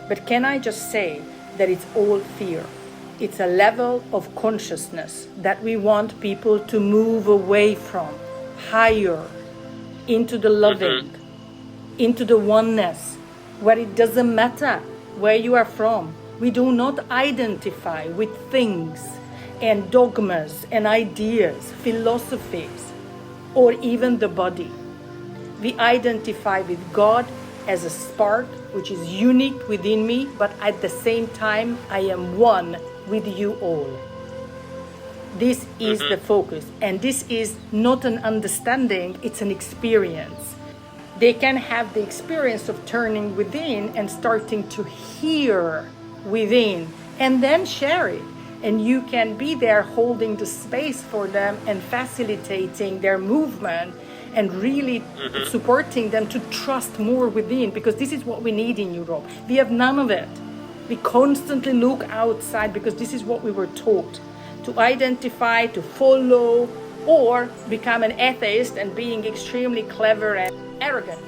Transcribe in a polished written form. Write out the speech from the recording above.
But can I just say that it's all fear? It's a level of consciousness that we want people to move away from, higher, into the loving, into the oneness, where it doesn't matter where you are from. We do not identify with things and dogmas and ideas, philosophies, or even the body. We identify with God as a spark which is unique within me, but at the same time I am one with you all. This is the focus, and this is not an understanding, it's an experience. They can have the experience of turning within and starting to hear within and then share it. And you can be there holding the space for them and facilitating their movement and really supporting them to trust more within, because this is what we need in Europe. We have none of it. We constantly look outside because this is what we were taught, to identify, to follow, or become an atheist and being extremely clever and arrogant.